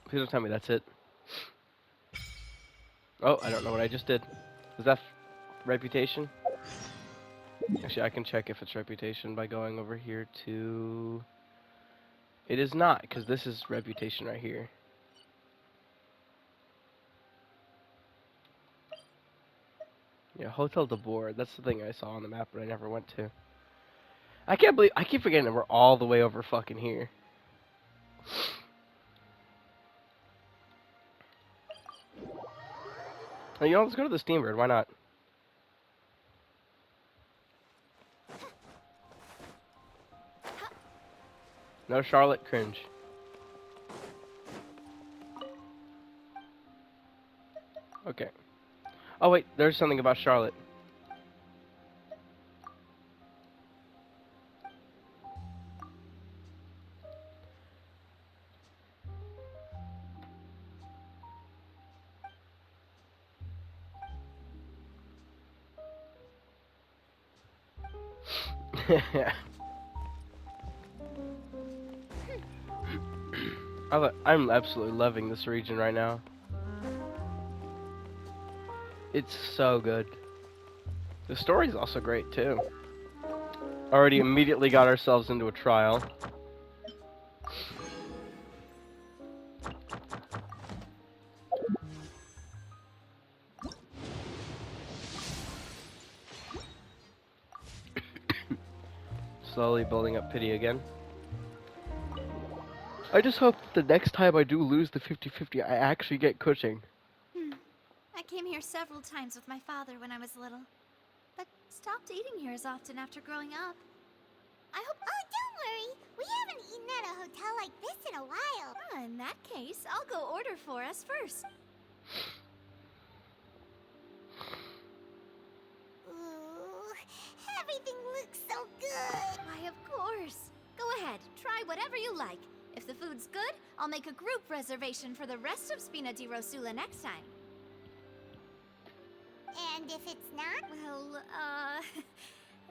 Please don't tell me that's it. Oh, I don't know what I just did. Was that reputation? Actually, I can check if it's reputation by going over here to... It is not, because this is reputation right here. Yeah, Hotel de Boer. That's the thing I saw on the map, but I never went to. I can't believe... I keep forgetting that we're all the way over fucking here. Oh, you know, let's go to the Steambird. Why not? No Charlotte, cringe. Okay. Oh, wait. There's something about Charlotte. I'm absolutely loving this region right now. It's so good. The story's also great, too. Already immediately got ourselves into a trial. Slowly building up pity again. I just hope that the next time I do lose the 50-50, I actually get Cushing. I came here several times with my father when I was little, but stopped eating here as often after growing up. I hope... Oh, don't worry. We haven't eaten at a hotel like this in a while. In that case, I'll go order for us first. Ooh, everything looks so good. Why, of course. Go ahead, try whatever you like. If the food's good, I'll make a group reservation for the rest of Spina di Rosula next time. And if it's not? Well,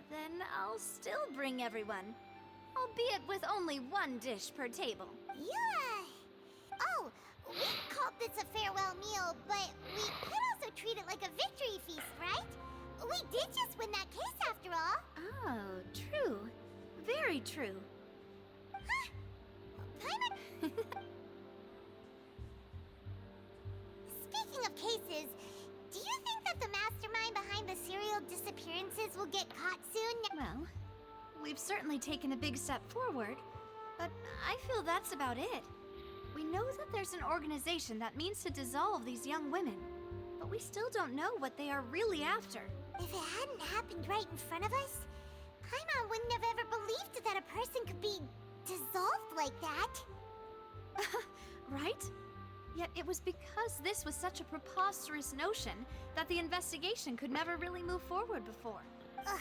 then I'll still bring everyone. Albeit with only one dish per table. Yeah. Oh, we called this a farewell meal, but we could also treat it like a victory feast, right? We did just win that case after all. Oh, true. Very true. Huh? Speaking of cases, do you think that the mastermind behind the serial disappearances will get caught soon? Well, we've certainly taken a big step forward, but I feel that's about it. We know that there's an organization that means to dissolve these young women, but we still don't know what they are really after. If it hadn't happened right in front of us, Paimon wouldn't have ever believed that a person could be dissolved like that. Right? Yet it was because this was such a preposterous notion that the investigation could never really move forward before. Ugh.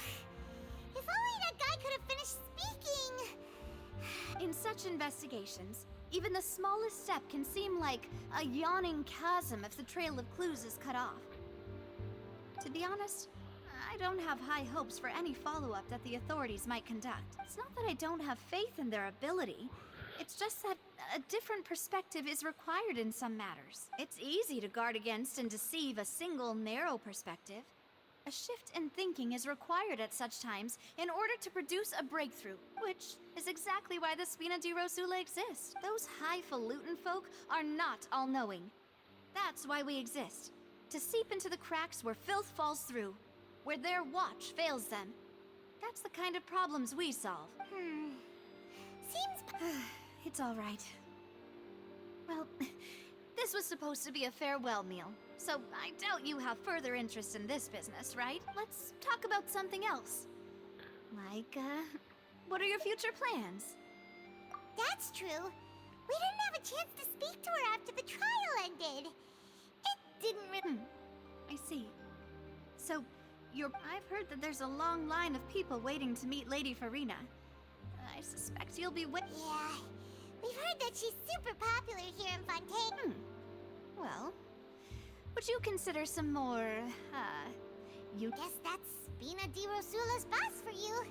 If only that guy could have finished speaking! In such investigations, even the smallest step can seem like a yawning chasm if the trail of clues is cut off. To be honest, I don't have high hopes for any follow-up that the authorities might conduct. It's not that I don't have faith in their ability. It's just that a different perspective is required in some matters. It's easy to guard against and deceive a single, narrow perspective. A shift in thinking is required at such times in order to produce a breakthrough, which is exactly why the Spina di Rosula exist. Those highfalutin folk are not all-knowing. That's why we exist. To seep into the cracks where filth falls through, where their watch fails them. That's the kind of problems we solve. Seems... It's all right. Well, this was supposed to be a farewell meal, so I doubt you have further interest in this business, right? Let's talk about something else. Like, what are your future plans? That's true. We didn't have a chance to speak to her after the trial ended. It didn't really... I see. So, I've heard that there's a long line of people waiting to meet Lady Farina. I suspect you'll be Yeah. We've heard that she's super popular here in Fontaine. Well, would you consider some more, Guess that's Spina di Rosula's boss for you.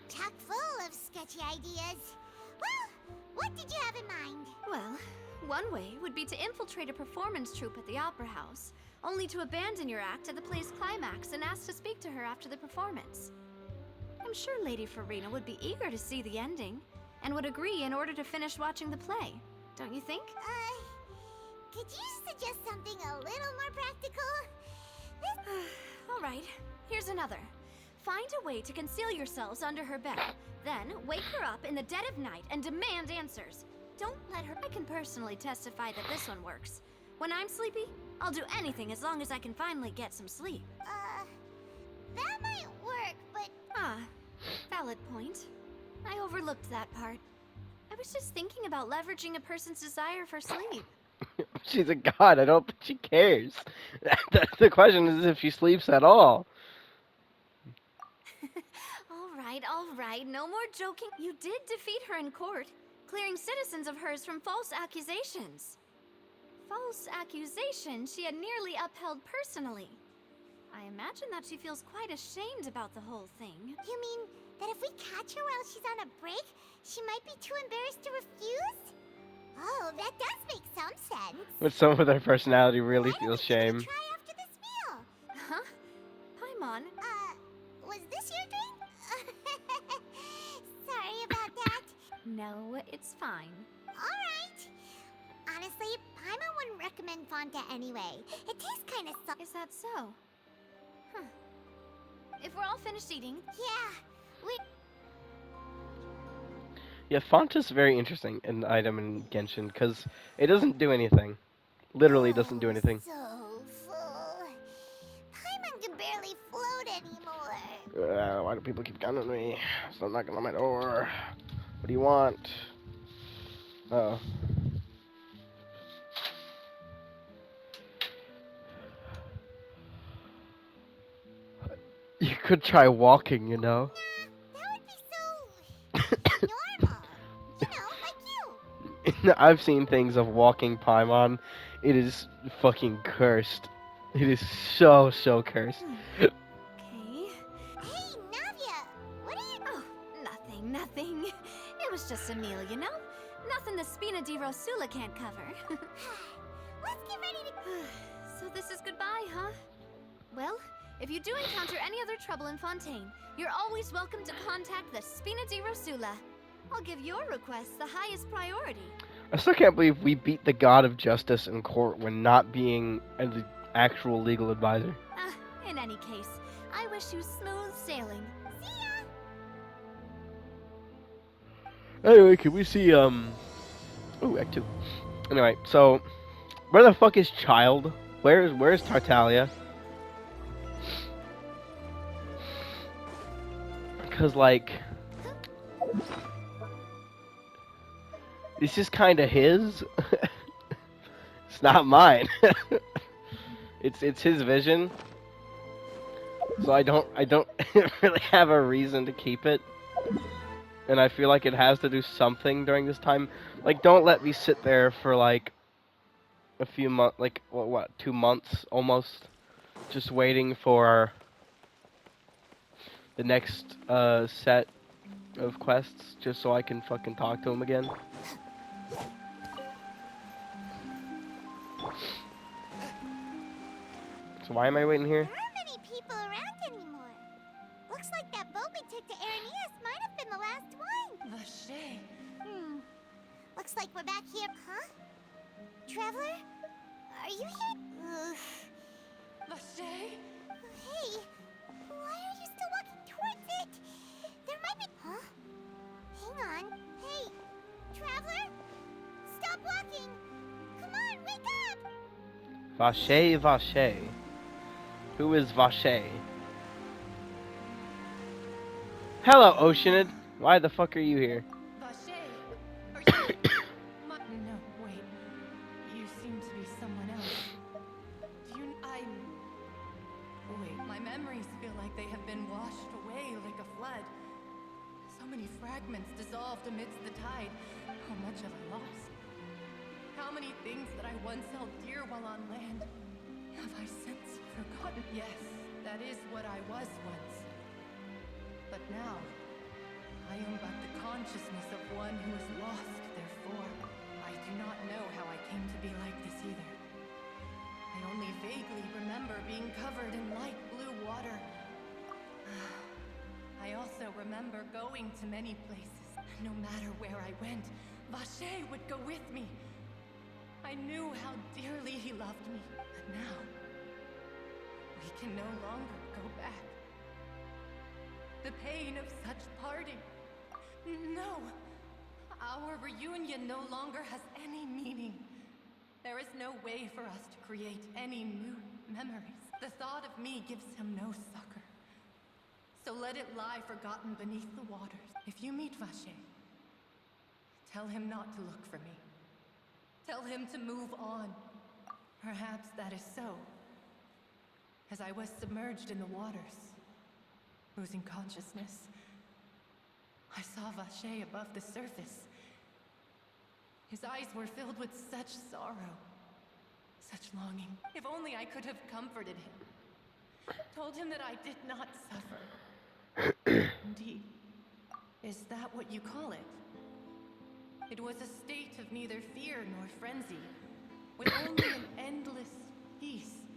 Chock full of sketchy ideas. Well, what did you have in mind? Well, One way would be to infiltrate a performance troupe at the Opera House, only to abandon your act at the play's climax and ask to speak to her after the performance. I'm sure Lady Farina would be eager to see the ending, and would agree in order to finish watching the play. Don't you think? Could you suggest something a little more practical? All right, here's another. Find a way to conceal yourselves under her bed. Then, wake her up in the dead of night and demand answers. Don't let her... I can personally testify that this one works. When I'm sleepy, I'll do anything as long as I can finally get some sleep. That might work, but... Ah, valid point. I overlooked that part. I was just thinking about leveraging a person's desire for sleep. She's a god. I don't think she cares. The question is if she sleeps at all. All right, no more joking. You did defeat her in court, clearing citizens of hers from false accusations. False accusations she had nearly upheld personally. I imagine that she feels quite ashamed about the whole thing. You mean that if we catch her while she's on a break, she might be too embarrassed to refuse? Oh, that does make some sense. But some of their personality really Why don't feels we give it a shame. try after this meal? Huh? Paimon? Was this your drink? Sorry about that. No, it's fine. Alright. Honestly, Paimon wouldn't recommend Fanta anyway. It tastes kind of Is that so? Huh. If we're all finished eating... Yeah, we... Yeah, Fanta's very interesting an item in Genshin because it doesn't do anything. Literally doesn't do anything. So full. Paimon can barely float anymore. Why do people keep coming to me? Stop knocking on my door. What do you want? Uh-oh. You could try walking, you know. Nah, that would be so normal. You know, like you. I've seen things of walking Paimon. It is fucking cursed. It is so cursed. Okay. Hey, Navia, what are you... Oh, nothing. It was just a meal, you know? Nothing the Spina di Rosula can't cover. Let's get ready to... So this is goodbye, huh? Well, if you do encounter any other trouble in Fontaine, you're always welcome to contact the Spina di Rosula. I'll give your requests the highest priority. I still can't believe we beat the god of justice in court when not being an actual legal advisor. In any case, I wish you smooth sailing. See ya! Anyway, can we see, Ooh, Act 2. Anyway, so, where the fuck is Child? Where's Tartaglia? Because, like... This is kind of his. It's not mine. It's his vision. So I don't really have a reason to keep it. And I feel like it has to do something during this time. Like, don't let me sit there for like a few months, like what, 2 months almost, just waiting for the next set of quests, just so I can fucking talk to him again. So why am I waiting here? There aren't many people around anymore. Looks like that boat we took to Araneas might have been the last one. Vache. Looks like we're back here. Huh? Traveler? Are you here? Vache? Hey, why are you still walking towards it? There might be... Huh? Hang on. Hey, Traveler? Stop walking! Come on, wake up! Vache. Who is Vache? Hello, Oceanid. Why the fuck are you here? Vache? Are you... No, wait. You seem to be someone else. Wait, my memories feel like they have been washed away like a flood. So many fragments dissolved amidst the tide. How much have I lost? How many things that I once held dear while on land have I since forgotten? Yes, that is what I was once. But now, I am but the consciousness of one who is lost, therefore, I do not know how I covered in light blue water. I also remember going to many places. No matter where I went, Vacher would go with me. I knew how dearly he loved me, but now we can no longer go back. The pain of such parting. No! Our reunion no longer has any meaning. There is no way for us to create any new memories. The thought of me gives him no succor. So let it lie forgotten beneath the waters. If you meet Vacher, tell him not to look for me. Tell him to move on. Perhaps that is so. As I was submerged in the waters, losing consciousness, I saw Vacher above the surface. His eyes were filled with such sorrow, such longing. If only I could have comforted him, told him that I did not suffer. Indeed, is that what you call it? It was a state of neither fear nor frenzy, with only an endless peace.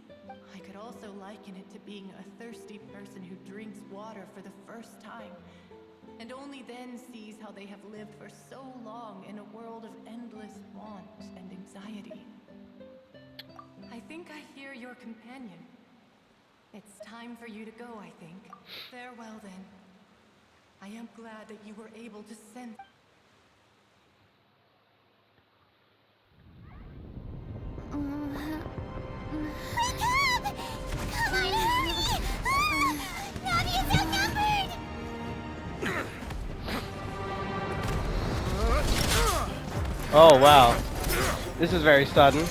I could also liken it to being a thirsty person who drinks water for the first time, and only then sees how they have lived for so long in a world of endless want and anxiety. I think I hear your companion. It's time for you to go, I think. Farewell, then. I am glad that you were able to sense... Wake up! Come on, hurry! Navi is outnumbered! Oh wow, this is very sudden.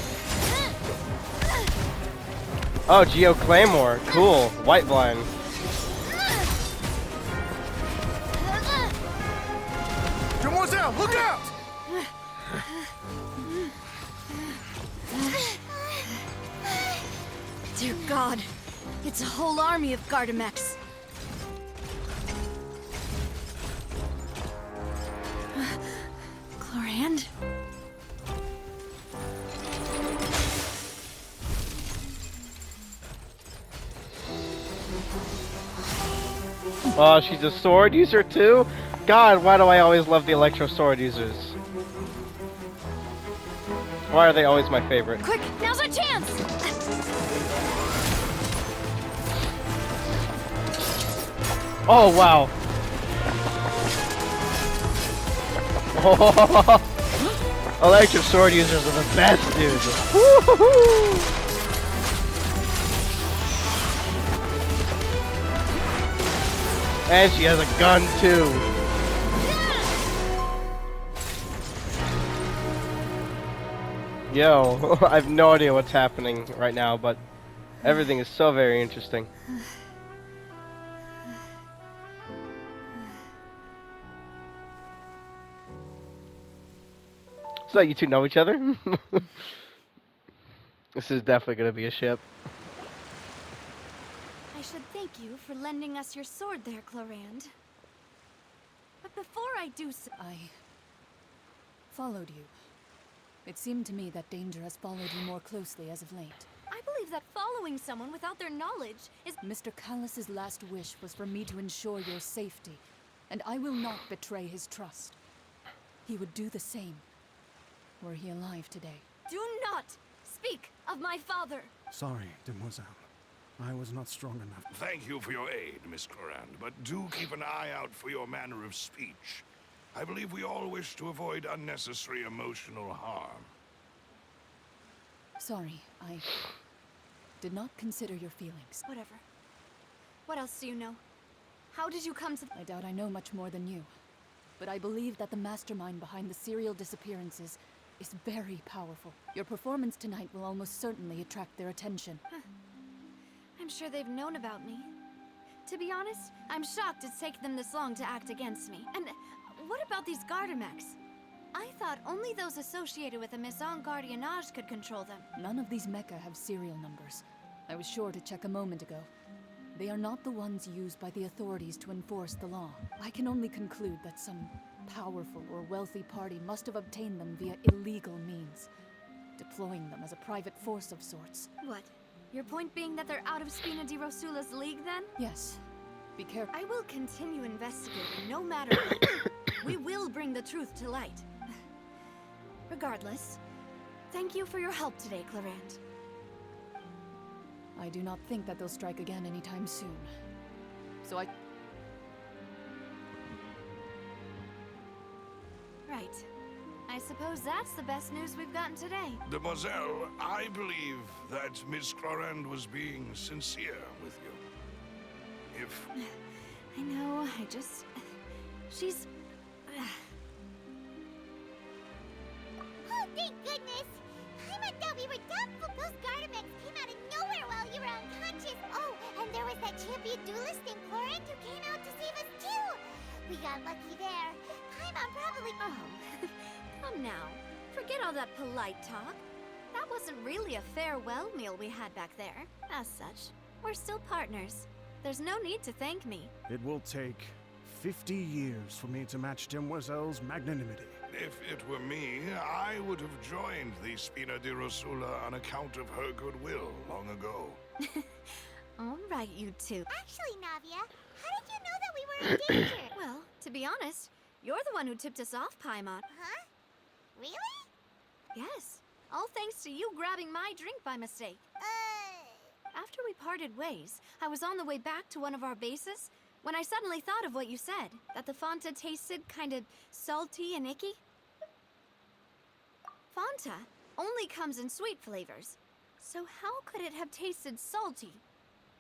Oh, Geo Claymore, cool. White blind. Demoiselle, look out! Dear God, it's a whole army of Gardamex. Clorinde? Oh, she's a sword user too? God, why do I always love the electro sword users? Why are they always my favorite? Quick, now's our chance! Oh, wow. Electro sword users are the best, dude. Woo-hoo-hoo. And she has a gun too. Yo, I have no idea what's happening right now, but everything is so very interesting. So you two know each other? This is definitely gonna be a ship. I should thank you for lending us your sword there, Clorinde. But before I do so... I followed you. It seemed to me that danger has followed you more closely as of late. I believe that following someone without their knowledge is... Mr. Callus's last wish was for me to ensure your safety, and I will not betray his trust. He would do the same, were he alive today. Do not speak of my father! Sorry, Demoiselle. I was not strong enough. Thank you for your aid, Miss Clorinde, but do keep an eye out for your manner of speech. I believe we all wish to avoid unnecessary emotional harm. Sorry, I did not consider your feelings. Whatever. What else do you know? How did you come to... I doubt I know much more than you, but I believe that the mastermind behind the serial disappearances is very powerful. Your performance tonight will almost certainly attract their attention. I'm sure they've known about me. To be honest, I'm shocked it's taken them this long to act against me. And what about these Gardamex? I thought only those associated with the Maison Gardiennage could control them. None of these mecha have serial numbers. I was sure to check a moment ago. They are not the ones used by the authorities to enforce the law. I can only conclude that some powerful or wealthy party must have obtained them via illegal means, deploying them as a private force of sorts. What? Your point being that they're out of Spina di Rosula's league, then? Yes. Be careful. I will continue investigating, no matter what. We will bring the truth to light. Regardless, thank you for your help today, Clorinde. I do not think that they'll strike again anytime soon. So Right. I suppose that's the best news we've gotten today. Demoiselle, I believe that Miss Clorinde was being sincere with you. If... I know, she's... Oh, thank goodness! Paimon thought we were done, but those Gardamex came out of nowhere while you were unconscious. Oh, and there was that champion duelist named Clorinde who came out to save us too. We got lucky there. Paimon probably... Oh, come now. Forget all that polite talk. That wasn't really a farewell meal we had back there. As such, we're still partners. There's no need to thank me. It will take 50 years for me to match Demoiselle's magnanimity. If it were me, I would have joined the Spina di Rosula on account of her goodwill long ago. All right, you two. Actually, Navia, how did you know that we were in danger? Well, to be honest, you're the one who tipped us off, Paimon. Huh? Really? Yes. All thanks to you grabbing my drink by mistake. After we parted ways, I was on the way back to one of our bases when I suddenly thought of what you said, that the Fanta tasted kind of salty and icky. Fanta only comes in sweet flavors, so how could it have tasted salty?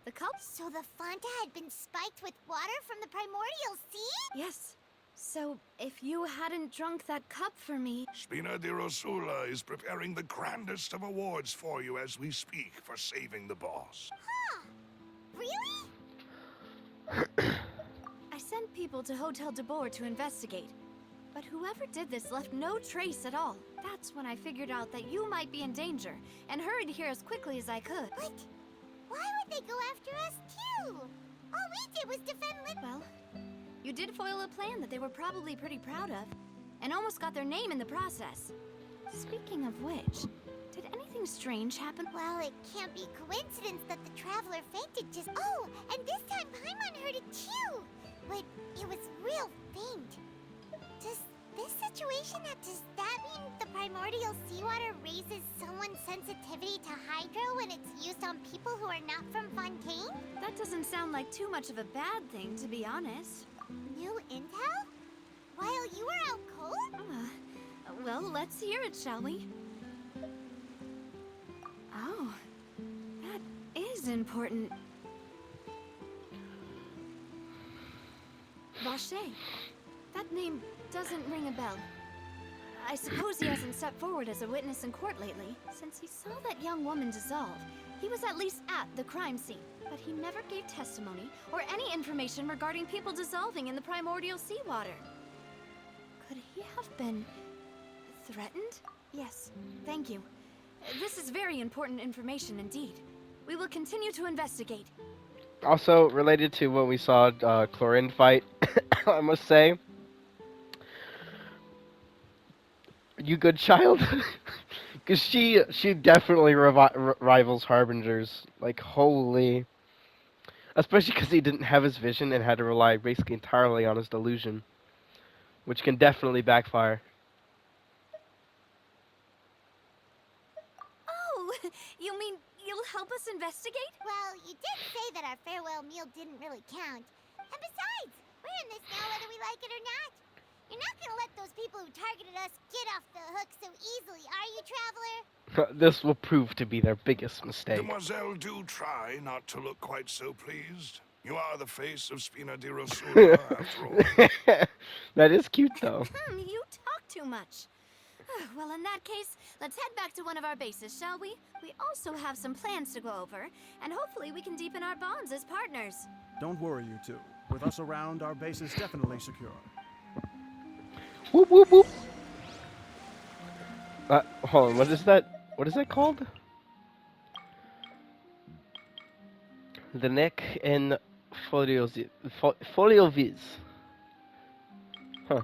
The cup? So the Fanta had been spiked with water from the primordial sea? Yes. So if you hadn't drunk that cup for me... Spina di Rosula is preparing the grandest of awards for you as we speak for saving the boss. Huh. Really? I sent people to Hotel de Boer to investigate, but whoever did this left no trace at all. That's when I figured out that you might be in danger, and hurried here as quickly as I could. But why would they go after us too? All we did was defend Well, you did foil a plan that they were probably pretty proud of, and almost got their name in the process. Speaking of which, did anything strange happen? Well, it can't be coincidence that the traveler fainted just... Oh, and this time Paimon heard it too! But it was real faint. Does this situation, does that mean the primordial seawater raises someone's sensitivity to hydro when it's used on people who are not from Fontaine? That doesn't sound like too much of a bad thing, to be honest. New intel? While you were out cold? Well, let's hear it, shall we? Oh, that is important. Vache. That name doesn't ring a bell. I suppose he hasn't stepped forward as a witness in court lately. Since he saw that young woman dissolve, he was at least at the crime scene. But he never gave testimony or any information regarding people dissolving in the primordial seawater. Could he have been threatened? Yes, thank you. This is very important information indeed. We will continue to investigate. Also, related to when we saw Clorinde fight, I must say, you good child? Because she definitely rivals Harbingers. Like, holy. Especially because he didn't have his vision and had to rely basically entirely on his delusion. Which can definitely backfire. Oh, you mean you'll help us investigate? Well, you did say that our farewell meal didn't really count. And besides, we're in this now whether we like it or not. You're not gonna let those people who targeted us get off the hook so easily, are you, Traveler? This will prove to be their biggest mistake. Demoiselle, do try not to look quite so pleased. You are the face of Spina di Rosula, after all. That is cute, though. You talk too much. Well, in that case, let's head back to one of our bases, shall we? We also have some plans to go over, and hopefully we can deepen our bonds as partners. Don't worry, you two. With us around, our base is definitely secure. Whoop, whoop, whoop. Hold on, what is that? What is that called? The neck and foliovis. Huh.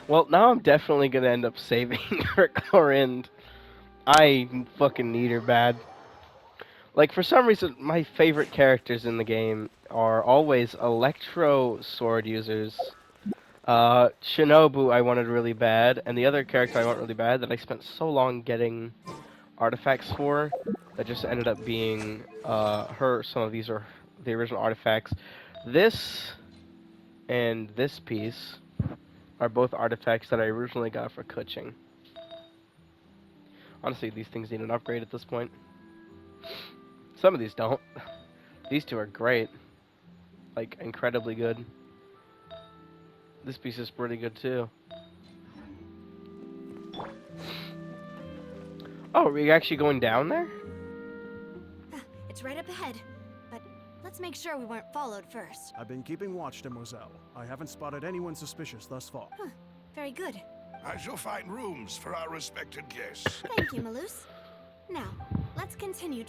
Well, now I'm definitely gonna end up saving for Clorinde. I fucking need her bad. Like, for some reason, my favorite characters in the game are always Electro sword users. Shinobu I wanted really bad, and the other character I want really bad that I spent so long getting artifacts for, that just ended up being, her. Some of these are the original artifacts. This and this piece are both artifacts that I originally got for Kuching. Honestly, these things need an upgrade at this point. Some of these don't. These two are great. Like, incredibly good. This piece is pretty good, too. Oh, are we actually going down there? It's right up ahead, but let's make sure we weren't followed first. I've been keeping watch, Demoiselle. I haven't spotted anyone suspicious thus far. Very good. I shall find rooms for our respected guests. Thank you, Malus. Now, let's continue.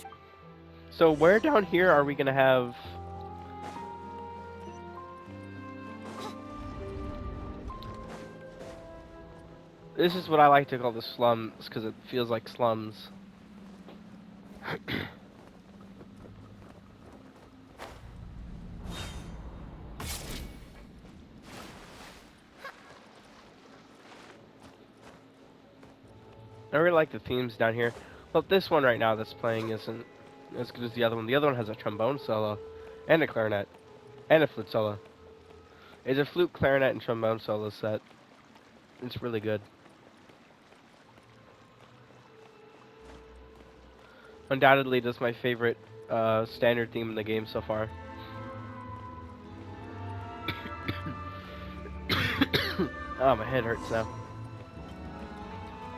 So where down here are we gonna have... This is what I like to call the slums, because it feels like slums. I really like the themes down here. But this one right now that's playing isn't as good as the other one. The other one has a trombone solo, and a clarinet, and a flute solo. It's a flute, clarinet, and trombone solo set. It's really good. Undoubtedly, this is my favorite standard theme in the game so far. Oh, my head hurts now.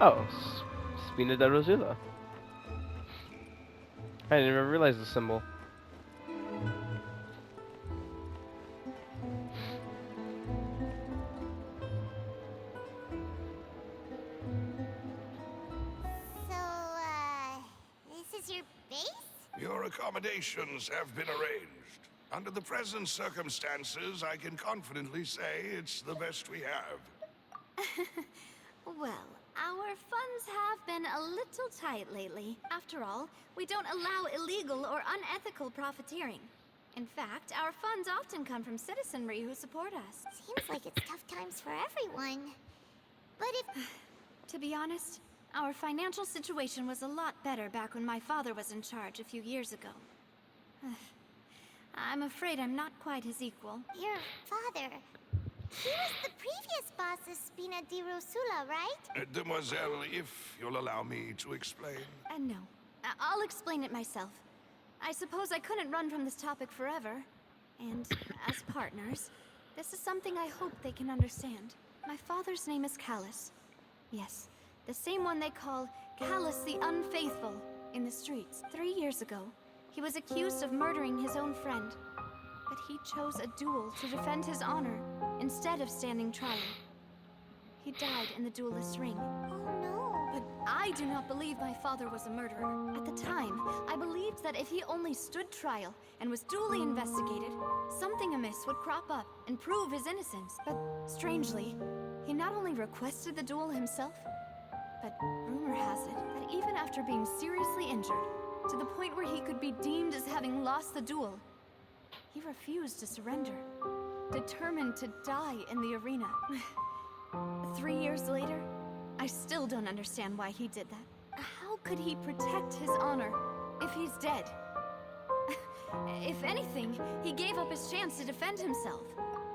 Oh, Spina de Rosula. I didn't even realize the symbol. So, this is your base? Your accommodations have been arranged. Under the present circumstances, I can confidently say it's the best we have. Well, our funds have been a little tight lately. After all, we don't allow illegal or unethical profiteering. In fact, our funds often come from citizenry who support us. Seems like it's tough times for everyone. But if... To be honest, our financial situation was a lot better back when my father was in charge a few years ago. I'm afraid I'm not quite his equal. Your father... He was the previous boss of Spina di Rosula, right? Demoiselle, if you'll allow me to explain. No. I'll explain it myself. I suppose I couldn't run from this topic forever. And as partners, this is something I hope they can understand. My father's name is Callus. Yes, the same one they call Callus the Unfaithful in the streets. 3 years ago, he was accused of murdering his own friend. But he chose a duel to defend his honor instead of standing trial. He died in the duelist's ring. Oh no. But I do not believe my father was a murderer. At the time, I believed that if he only stood trial and was duly investigated, something amiss would crop up and prove his innocence. But strangely, he not only requested the duel himself, but rumor has it that even after being seriously injured, to the point where he could be deemed as having lost the duel, he refused to surrender, determined to die in the arena. 3 years later, I still don't understand why he did that. How could he protect his honor if he's dead? If anything, he gave up his chance to defend himself.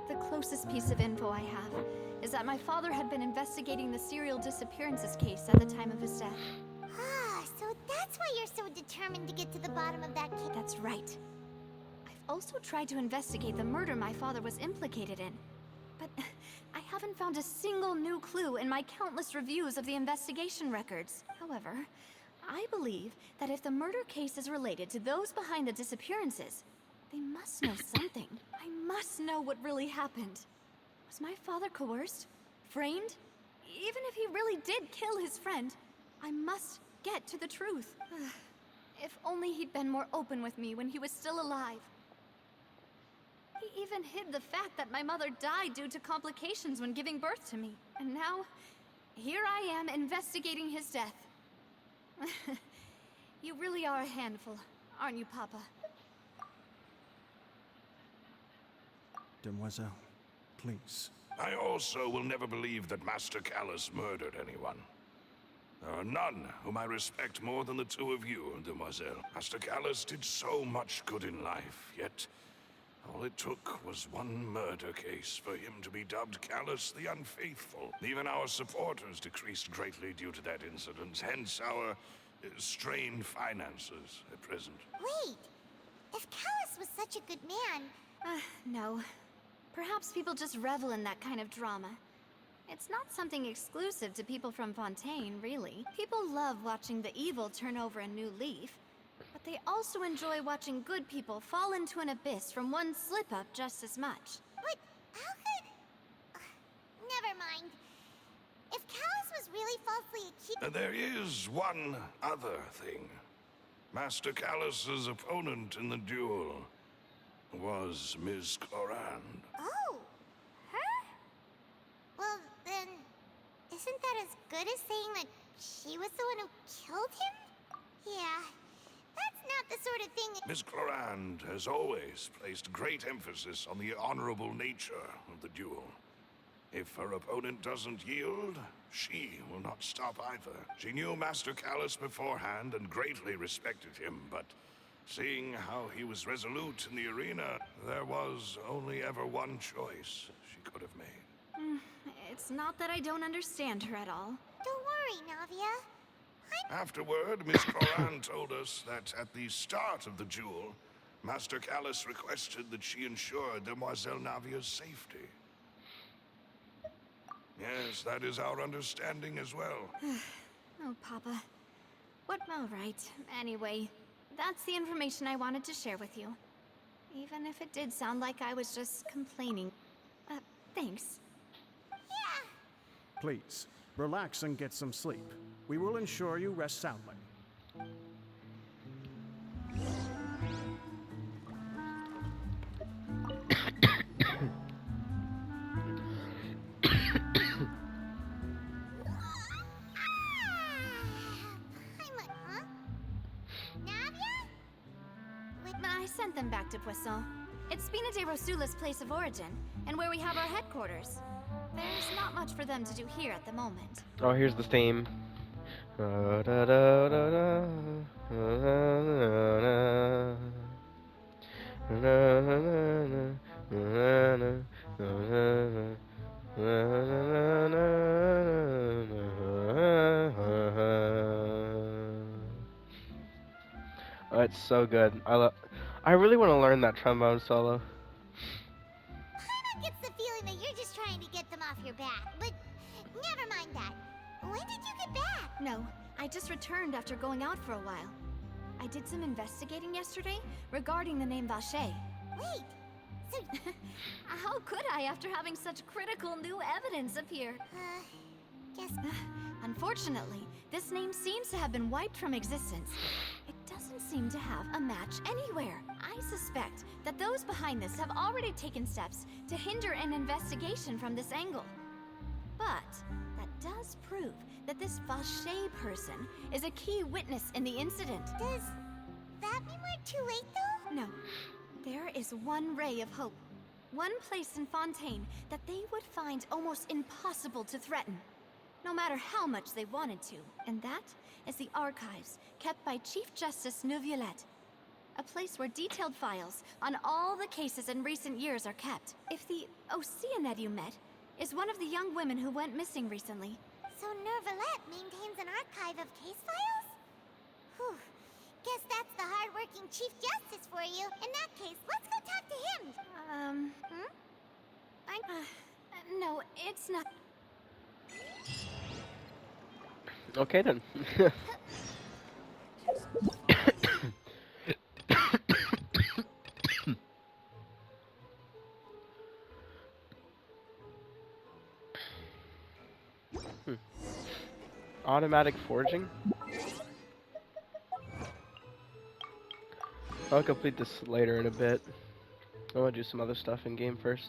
The closest piece of info I have is that my father had been investigating the serial disappearances case at the time of his death. Ah, so that's why you're so determined to get to the bottom of that case. That's right. I've also tried to investigate the murder my father was implicated in, but I haven't found a single new clue in my countless reviews of the investigation records. However, I believe that if the murder case is related to those behind the disappearances, they must know something. I must know what really happened. Was my father coerced? Framed? Even if he really did kill his friend, I must get to the truth. If only he'd been more open with me when he was still alive. He even hid the fact that my mother died due to complications when giving birth to me. And now, here I am investigating his death. You really are a handful, aren't you, Papa? Demoiselle, please. I also will never believe that Master Callus murdered anyone. There are none whom I respect more than the two of you, Demoiselle. Master Callus did so much good in life, yet all it took was one murder case for him to be dubbed Callus the Unfaithful. Even our supporters decreased greatly due to that incident, hence our strained finances at present. Wait, if Callus was such a good man... No. Perhaps people just revel in that kind of drama. It's not something exclusive to people from Fontaine, really. People love watching the evil turn over a new leaf, but they also enjoy watching good people fall into an abyss from one slip-up just as much. But how could... never mind. If Callus was really falsely accused... There is one other thing. Master Callus's opponent in the duel was Ms. Clorinde. Oh, her? Well, then, isn't that as good as saying that she was the one who killed him? Yeah, that's not the sort of thing... Ms. Clorinde has always placed great emphasis on the honorable nature of the duel. If her opponent doesn't yield, she will not stop either. She knew Master Callus beforehand and greatly respected him, but seeing how he was resolute in the arena, there was only ever one choice she could have made. It's not that I don't understand her at all. Don't worry, Navia. Afterward, Miss Clorinde told us that at the start of the duel, Master Callus requested that she ensure Demoiselle Navia's safety. Yes, that is our understanding as well. Oh, Papa. What? All right. Anyway, that's the information I wanted to share with you. Even if it did sound like I was just complaining. Thanks. Yeah. Please, relax and get some sleep. We will ensure you rest soundly. Huh? Navia? I sent them back to Poisson. It's Spina de Rosula's place of origin, and where we have our headquarters. There's not much for them to do here at the moment. Oh, here's the theme. Oh, it's so good. I really want to learn that trombone solo. Paimon gets the feeling that you're just trying to get them off your back, but never mind that. When did you get back? No, I just returned after going out for a while. I did some investigating yesterday regarding the name Vacher. Wait, so... How could I after having such critical new evidence appear? guess... Unfortunately, this name seems to have been wiped from existence. It doesn't seem to have a match anywhere. I suspect that those behind this have already taken steps to hinder an investigation from this angle. But that does prove that this Vacher person is a key witness in the incident. Does that mean we're too late, though? No. There is one ray of hope. One place in Fontaine that they would find almost impossible to threaten, no matter how much they wanted to. And that is the archives kept by Chief Justice Neuvillette. A place where detailed files on all the cases in recent years are kept. If the Oceanette you met is one of the young women who went missing recently. So Neuvillette maintains an archive of case files? Whew. Guess that's the hard-working Chief Justice for you. In that case, let's go talk to him. No, it's not. Okay then. Automatic forging? I'll complete this later in a bit. I want to do some other stuff in game first.